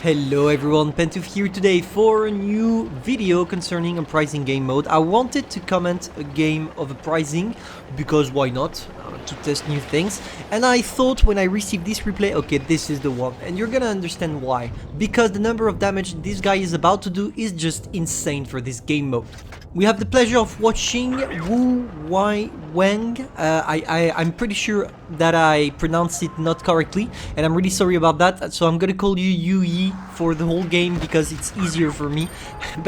Hello everyone, Pantoufleee here today for a new video concerning Uprising game mode. I wanted to comment a game of Uprising because why not, to test new things, and I thought when I received this replay, okay, this is the one, and you're gonna understand why. Because the number of damage this guy is about to do is just insane for this game mode. We have the pleasure of watching Wu Wai Wang. I'm pretty sure that I pronounced it not correctly, and I'm really sorry about that. So I'm gonna call you Yu Yi for the whole game because it's easier for me,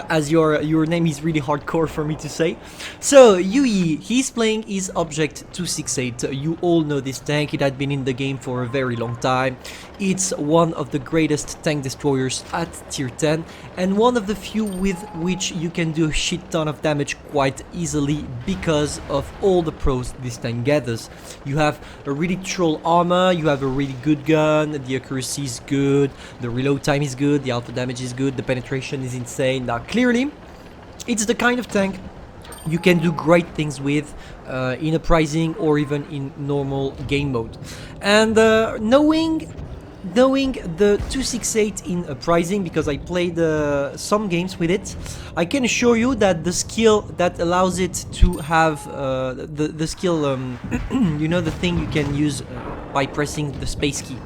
as your name is really hardcore for me to say. So Yu Yi, he's playing his Object 268. You all know this tank. It had been in the game for a very long time. It's one of the greatest tank destroyers at tier 10, and one of the few with which you can do a shit ton of damage quite easily because of all the pros this tank gathers. You have a really troll armor, you have a really good gun, the accuracy is good, the reload time is good, the auto damage is good, the penetration is insane. Now clearly it's the kind of tank you can do great things with in Uprising or even in normal game mode. And knowing the 268 in Uprising, because I played some games with it, I can assure you that the skill that allows it to have the skill, you know, the thing you can use by pressing the space key.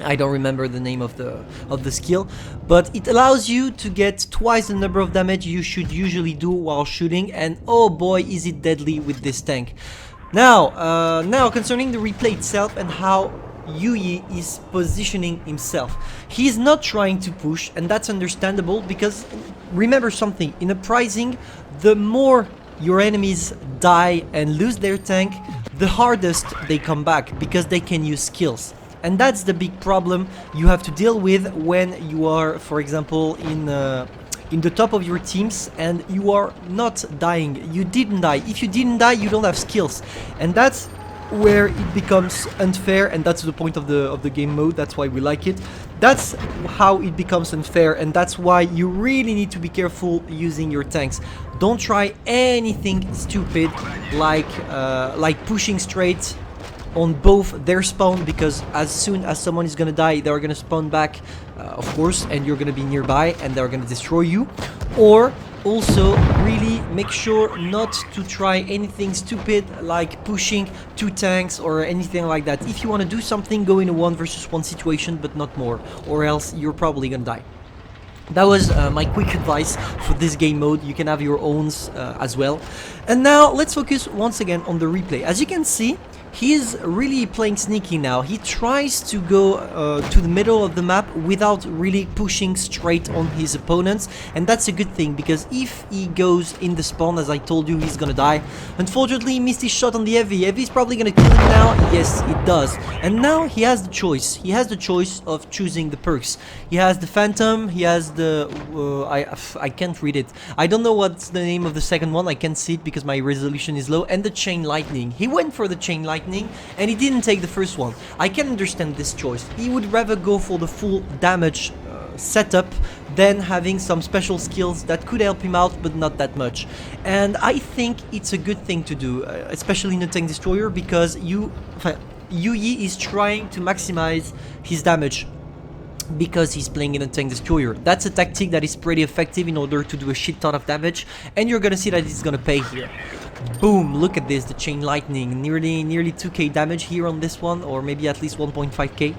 I don't remember the name of the skill, but it allows you to get twice the number of damage you should usually do while shooting, and oh boy is it deadly with this tank. Now concerning the replay itself and how Yu Yi is positioning himself. He's not trying to push, and that's understandable because remember something, in Uprising, the more your enemies die and lose their tank, the hardest they come back because they can use skills. And that's the big problem you have to deal with when you are, for example, in the top of your teams and you are not dying. You didn't die. If you didn't die, you don't have skills, and that's where it becomes unfair, and that's the point of the game mode. That's why we like it. That's how it becomes unfair, and that's why you really need to be careful using your tanks. Don't try anything stupid like pushing straight on both their spawn, because as soon as someone is gonna die, they're gonna spawn back, of course, and you're gonna be nearby and they're gonna destroy you. Or also really make sure not to try anything stupid like pushing two tanks or anything like that. If you want to do something, go in a 1 versus 1 situation, but not more, or else you're probably gonna die. That was my quick advice for this game mode. You can have your own as well. And now let's focus once again on the replay. As you can see, he's really playing sneaky now. He tries to go to the middle of the map without really pushing straight on his opponents, and that's a good thing, because if he goes in the spawn, as I told you, he's gonna die. Unfortunately, he missed his shot on the heavy. Heavy's probably gonna kill him now. Yes, it does. And now he has the choice. He has the choice of choosing the perks. He has the Phantom, he has the... I can't read it. I don't know what's the name of the second one. I can't see it because my resolution is low. And the Chain Lightning. He went for the Chain Lightning, and he didn't take the first one. I can understand this choice. He would rather go for the full damage setup than having some special skills that could help him out, but not that much. And I think it's a good thing to do, especially in a tank destroyer, because Yu Yi is trying to maximize his damage because he's playing in a tank destroyer. That's a tactic that is pretty effective in order to do a shit ton of damage, and you're gonna see that it's gonna pay here. Boom, look at this, the Chain Lightning, nearly 2k damage here on this one, or maybe at least 1.5k.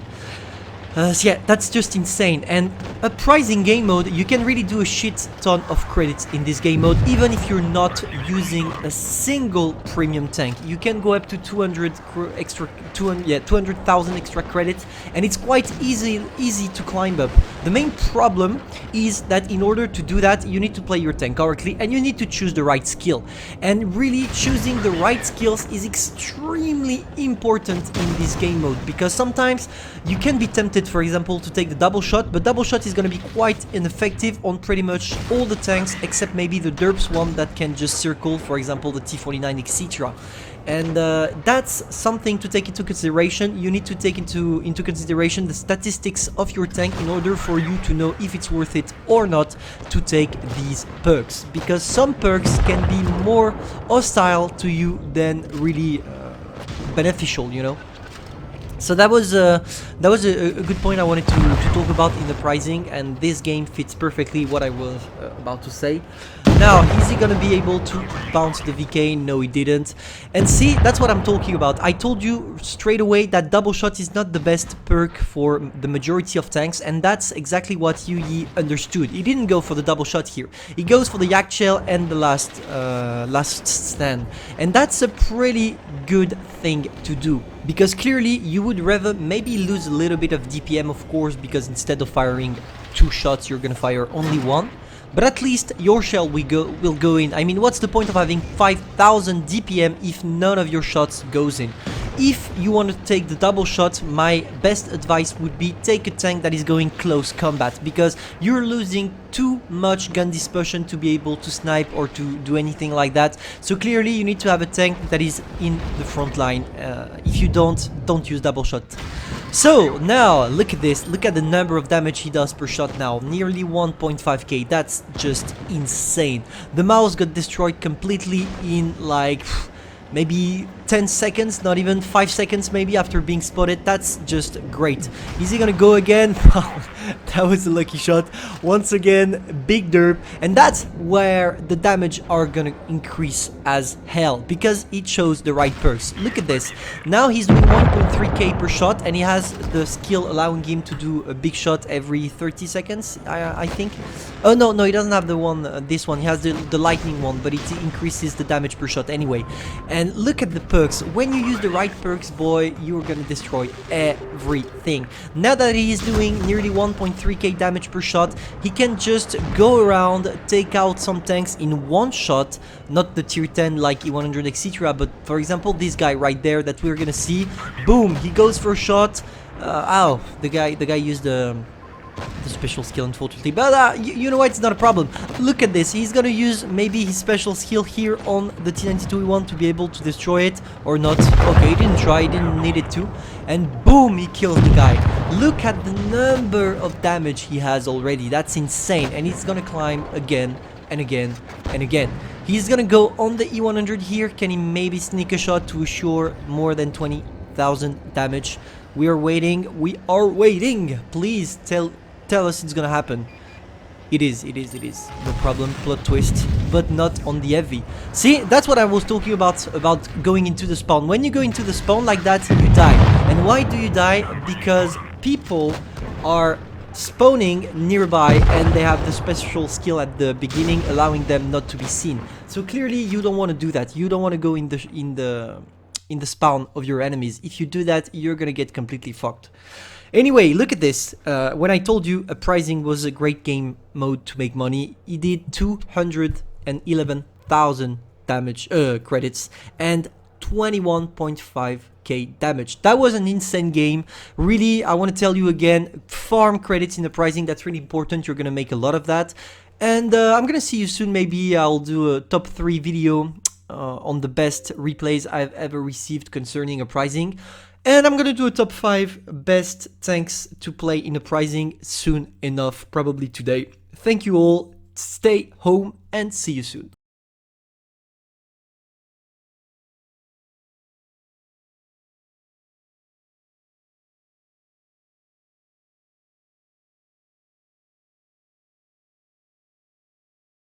So yeah, that's just insane. And Uprising game mode, you can really do a shit ton of credits in this game mode, even if you're not using a single premium tank. You can go up to 200,000 extra credits, and it's quite easy to climb up. The main problem is that in order to do that, you need to play your tank correctly, and you need to choose the right skill. And really, choosing the right skills is extremely important in this game mode, because sometimes you can be tempted, for example, to take the double shot, but double shot is going to be quite ineffective on pretty much all the tanks, except maybe the derps one that can just circle, for example the T49, etc. And that's something to take into consideration. You need to take into consideration the statistics of your tank in order for you to know if it's worth it or not to take these perks, because some perks can be more hostile to you than really beneficial, you know. So that was a good point I wanted to talk about in the pricing, and this game fits perfectly what I was about to say. Now, is he gonna be able to bounce the VK? No, he didn't. And see, that's what I'm talking about. I told you straight away that double shot is not the best perk for the majority of tanks, and that's exactly what Yi understood. He didn't go for the double shot here. He goes for the yak shell and the last stand, and that's a pretty good thing to do. Because clearly you would rather maybe lose a little bit of DPM, of course, because instead of firing 2 shots, you're gonna fire only 1. But at least your shell will go in. I mean, what's the point of having 5000 DPM if none of your shots goes in? If you want to take the double shot, my best advice would be take a tank that is going close combat, because you're losing too much gun dispersion to be able to snipe or to do anything like that. So clearly you need to have a tank that is in the front line. If you don't use double shot. So now look at this, look at the number of damage he does per shot now, nearly 1.5k. That's just insane. The mouse got destroyed completely in like maybe 10 seconds, not even 5 seconds maybe, after being spotted. That's just great. Is he gonna go again? That was a lucky shot. Once again, big derp. And that's where the damage are gonna increase as hell, because it shows the right perks. Look at this. Now he's doing 1.3k per shot, and he has the skill allowing him to do a big shot every 30 seconds, I think. Oh no, he doesn't have the one, this one. He has the lightning one, but it increases the damage per shot anyway. And look at the perks. When you use the right perks, boy, you're gonna destroy everything. Now that he is doing nearly 1.3k damage per shot, he can just go around, take out some tanks in one shot. Not the tier 10 like E100 etc, but for example this guy right there that we're gonna see. Boom, he goes for a shot. Ow, the guy used the special skill, unfortunately, but you know what, it's not a problem. Look at this, he's gonna use maybe his special skill here on the T92E1 to be able to destroy it, or not. Okay, he didn't try, he didn't need it to, and boom, he kills the guy. Look at the number of damage he has already. That's insane. And he's gonna climb again and again and again. He's gonna go on the E100 here. Can he maybe sneak a shot to assure more than 20,000 damage? We are waiting, please tell us it's gonna happen. It is. No problem, plot twist, but not on the heavy. See, that's what I was talking about going into the spawn. When you go into the spawn like that, you die. And why do you die? Because people are spawning nearby and they have the special skill at the beginning, allowing them not to be seen. So clearly you don't want to do that. You don't want to go in the spawn of your enemies. If you do that, you're gonna get completely fucked. Anyway, look at this. When I told you Uprising was a great game mode to make money, he did 211,000 damage credits and 21.5k damage. That was an insane game. Really, I want to tell you again, farm credits in Uprising. That's really important. You're gonna make a lot of that. And I'm gonna see you soon. Maybe I'll do a top 3 video on the best replays I've ever received concerning Uprising. And I'm gonna do a top 5 best tanks to play in Uprising soon enough, probably today. Thank you all, stay home and see you soon.